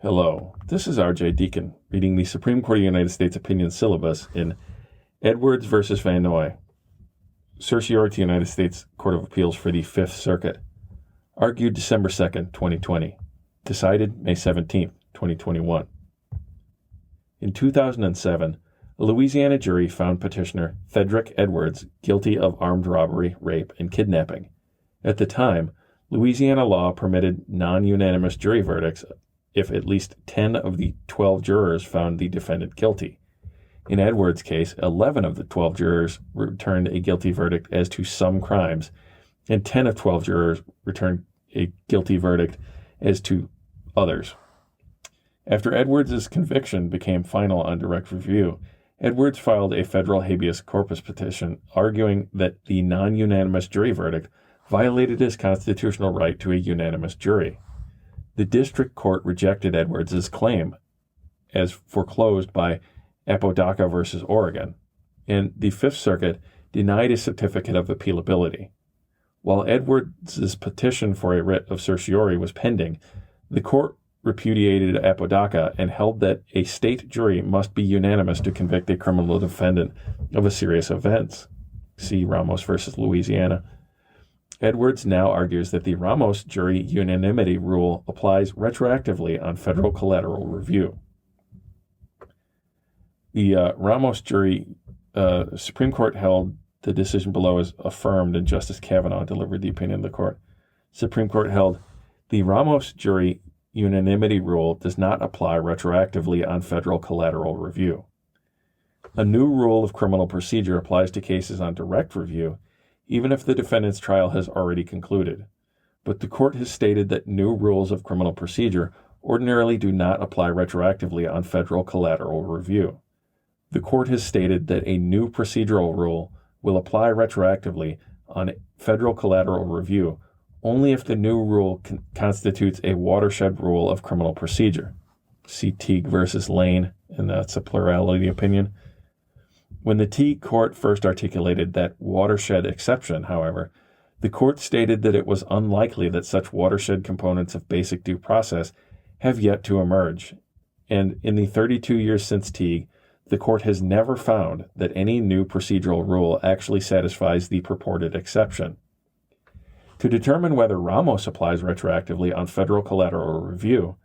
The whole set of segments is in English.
Hello, this is R.J. Deacon, reading the Supreme Court of the United States opinion syllabus in Edwards v. VANNOY, certiorari to the United States Court of Appeals for the Fifth Circuit. Argued December 2nd, 2020. Decided May 17th, 2021. In 2007, a Louisiana jury found petitioner Thedrick Edwards guilty of armed robbery, rape, and kidnapping. At the time, Louisiana law permitted non-unanimous jury verdicts if at least 10 of the 12 jurors found the defendant guilty. In Edwards' case, 11 of the 12 jurors returned a guilty verdict as to some crimes, and 10 of 12 jurors returned a guilty verdict as to others. After Edwards' conviction became final on direct review, Edwards filed a federal habeas corpus petition arguing that the non-unanimous jury verdict violated his constitutional right to a unanimous jury. The district court rejected Edwards' claim as foreclosed by Apodaca v. Oregon, and the Fifth Circuit denied a certificate of appealability. While Edwards' petition for a writ of certiorari was pending, the court repudiated Apodaca and held that a state jury must be unanimous to convict a criminal defendant of a serious offense. See Ramos v. Louisiana. Edwards now argues that the Ramos jury unanimity rule applies retroactively on federal collateral review. The Ramos jury, Supreme Court held the decision below as affirmed, and Justice Kavanaugh delivered the opinion of the court. Supreme Court held the Ramos jury unanimity rule does not apply retroactively on federal collateral review. A new rule of criminal procedure applies to cases on direct review, even if the defendant's trial has already concluded. But the court has stated that new rules of criminal procedure ordinarily do not apply retroactively on federal collateral review. The court has stated that a new procedural rule will apply retroactively on federal collateral review only if the new rule constitutes a watershed rule of criminal procedure. See Teague v. Lane, and that's a plurality opinion. When the Teague court first articulated that watershed exception, however, the court stated that it was unlikely that such watershed components of basic due process have yet to emerge, and in the 32 years since Teague, the court has never found that any new procedural rule actually satisfies the purported exception. To determine whether Ramos applies retroactively on federal collateral review,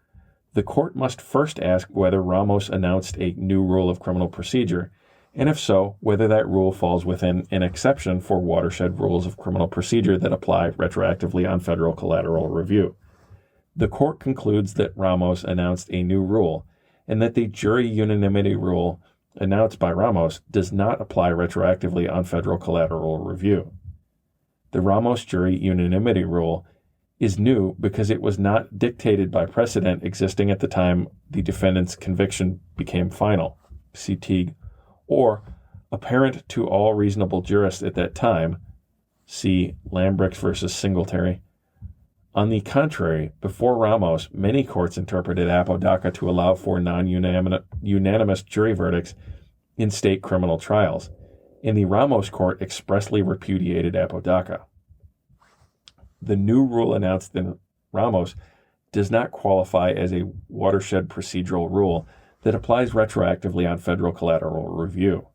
the court must first ask whether Ramos announced a new rule of criminal procedure, and if so, whether that rule falls within an exception for watershed rules of criminal procedure that apply retroactively on federal collateral review. The court concludes that Ramos announced a new rule, and that the jury unanimity rule announced by Ramos does not apply retroactively on federal collateral review. The Ramos jury unanimity rule is new because it was not dictated by precedent existing at the time the defendant's conviction became final. See Teague. Or apparent to all reasonable jurists at that time, see Lambrix v. Singletary. On the contrary, before Ramos, many courts interpreted Apodaca to allow for non-unanimous jury verdicts in state criminal trials, and the Ramos court expressly repudiated Apodaca. The new rule announced in Ramos does not qualify as a watershed procedural rule that applies retroactively on federal collateral review.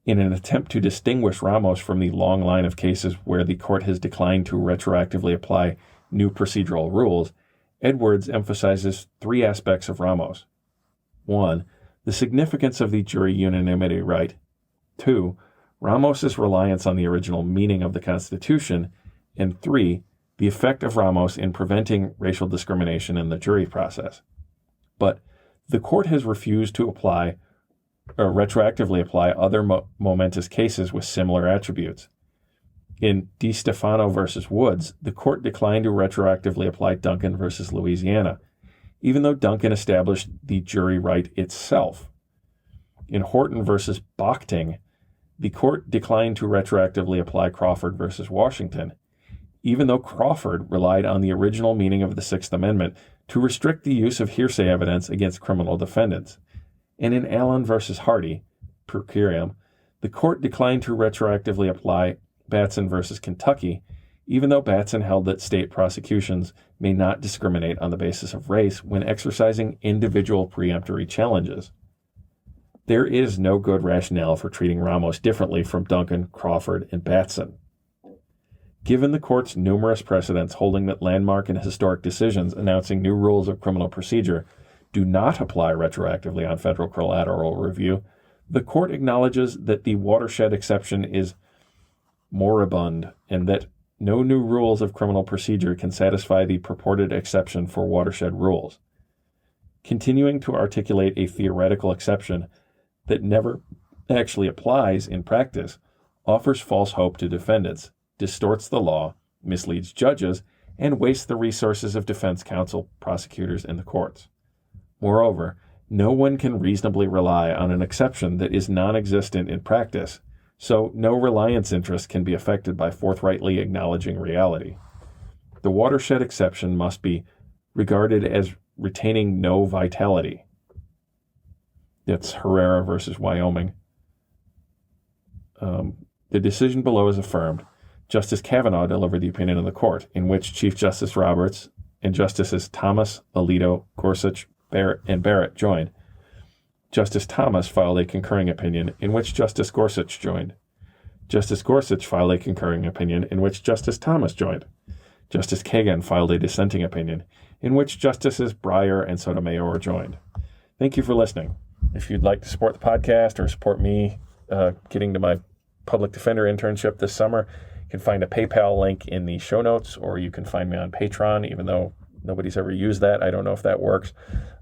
In an attempt to distinguish Ramos from the long line of cases where the court has declined to retroactively apply new procedural rules, Edwards emphasizes three aspects of Ramos. 1. The significance of the jury unanimity right. 2. Ramos's reliance on the original meaning of the Constitution. And 3. The effect of Ramos in preventing racial discrimination in the jury process. But the court has refused to apply or retroactively apply other momentous cases with similar attributes. In DiStefano v. Woods, the court declined to retroactively apply Duncan v. Louisiana, even though Duncan established the jury right itself. In Horton v. Bochting, the court declined to retroactively apply Crawford v. Washington, even though Crawford relied on the original meaning of the Sixth Amendment to restrict the use of hearsay evidence against criminal defendants. And in Allen v. Hardy, per curiam, the court declined to retroactively apply Batson v. Kentucky, even though Batson held that state prosecutions may not discriminate on the basis of race when exercising individual preemptory challenges. There is no good rationale for treating Ramos differently from Duncan, Crawford, and Batson. Given the court's numerous precedents holding that landmark and historic decisions announcing new rules of criminal procedure do not apply retroactively on federal collateral review, the court acknowledges that the watershed exception is moribund and that no new rules of criminal procedure can satisfy the purported exception for watershed rules. Continuing to articulate a theoretical exception that never actually applies in practice offers false hope to defendants, distorts the law, misleads judges, and wastes the resources of defense counsel, prosecutors, and the courts. Moreover, no one can reasonably rely on an exception that is non-existent in practice, so no reliance interest can be affected by forthrightly acknowledging reality. The watershed exception must be regarded as retaining no vitality. That's Herrera versus Wyoming. The decision below is affirmed. Justice Kavanaugh delivered the opinion of the court, in which Chief Justice Roberts and Justices Thomas, Alito, Gorsuch, and Barrett joined. Justice Thomas filed a concurring opinion, in which Justice Gorsuch joined. Justice Gorsuch filed a concurring opinion, in which Justice Thomas joined. Justice Kagan filed a dissenting opinion, in which Justices Breyer and Sotomayor joined. Thank you for listening. If you'd like to support the podcast or support me getting to my public defender internship this summer, you can find a PayPal link in the show notes, or you can find me on Patreon, even though nobody's ever used that. I don't know if that works.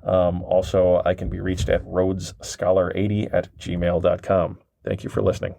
Also, I can be reached at rhodesscholar80@gmail.com. Thank you for listening.